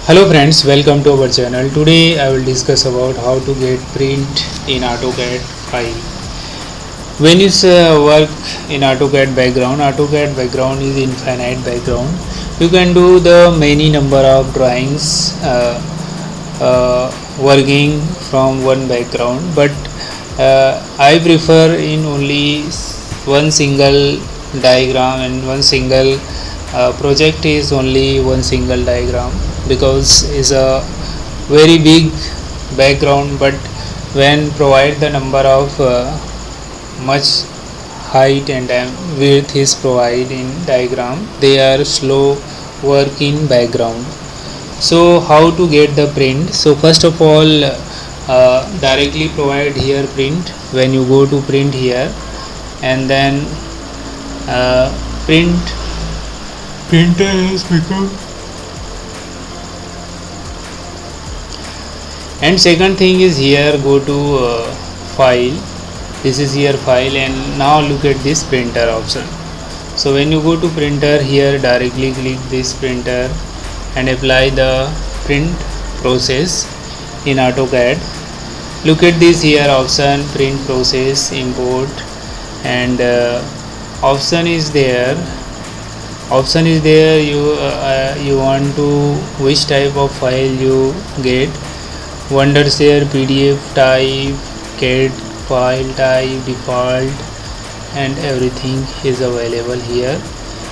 Hello friends, welcome to our channel. Today I will discuss about how to get print in AutoCAD file. When you work in AutoCAD background is infinite background. You can do the many number of drawings working from one background, but I prefer in only one single diagram and one single project is only one single diagram, because is a very big background, but when provide the number of much height and width is provided in diagram, they are slow work in background. So how to get the print? So first of all, directly provide here print. When you go to print here and then printer has become. And second thing is here, go to file. This is here file, and now look at this printer option. So when you go to printer here, directly click this printer and apply the print process in AutoCAD. Look at this here option, print process, import, and option is there. You want to which type of file you get. Wondershare, PDF type, CAD file type, default, and everything is available here.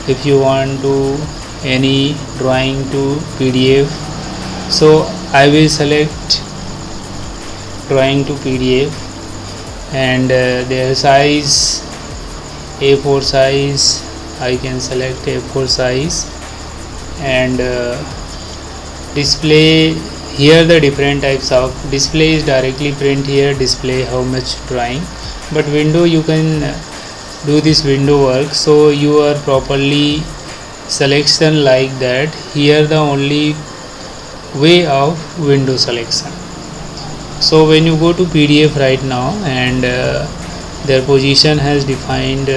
If you want to any drawing to PDF, so I will select drawing to PDF, and their size A4 size, I can select A4 size, and display. Here the different types of display is directly print here, display how much drawing, but window you can do this window work, so you are properly selection like that. Here the only way of window selection. So when you go to PDF right now, and their position has defined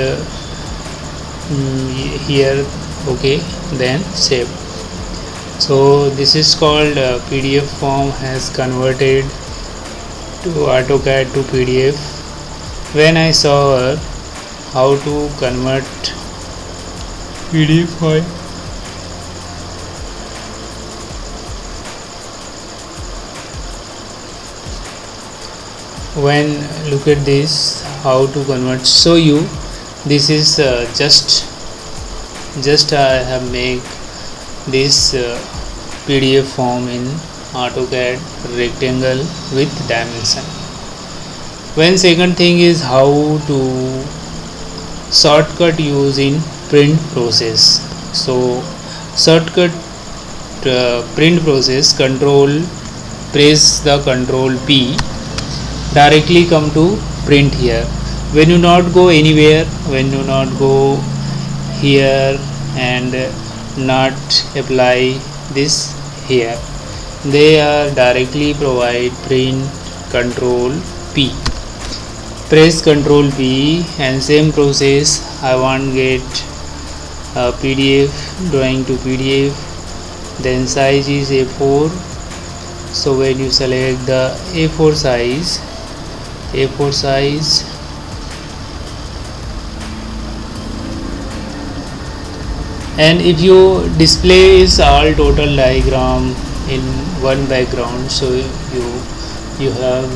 here, okay, then save. So this is called PDF form has converted to AutoCAD to PDF. When I saw her how to convert PDF file, when look at this how to convert, show you this is just I have made this PDF form in AutoCAD rectangle with dimension. When second thing is how to shortcut use in print process. So shortcut print process, press the control P, directly come to print here. When you not go anywhere, when you not go here and not apply this here, they are directly provide print control P. Press control P and same process. I want get PDF, drawing to PDF, then size is A4. So when you select the A4 size, and if you display is all total diagram in one background, so you have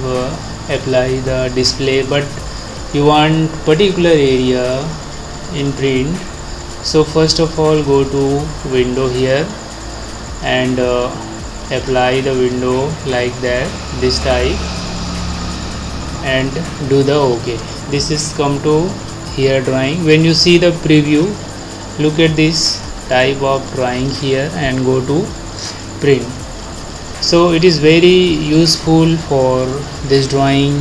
apply the display, but you want particular area in print. So first of all go to window here and apply the window like that, this type, and do the OK. This is come to here drawing. When you see the preview, look at this type of drawing here and go to print. So it is very useful for this drawing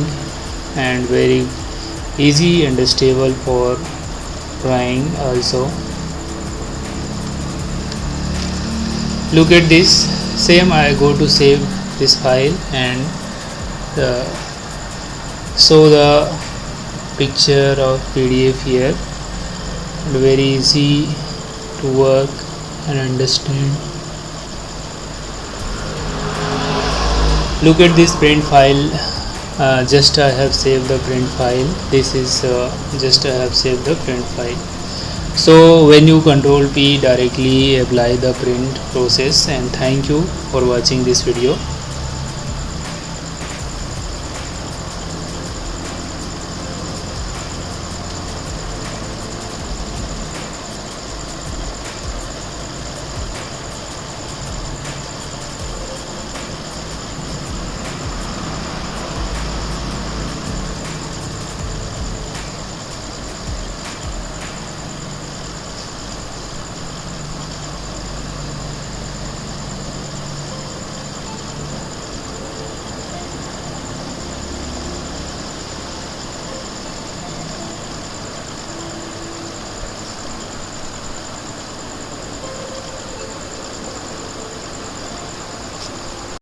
and very easy and stable for drawing also. Look at this, same I go to save this file and show the picture of PDF here. Very easy to work and understand. Look at this print file. Just I have saved the print file. This is just I have saved the print file. So when you control P, directly apply the print process. And thank you for watching this video.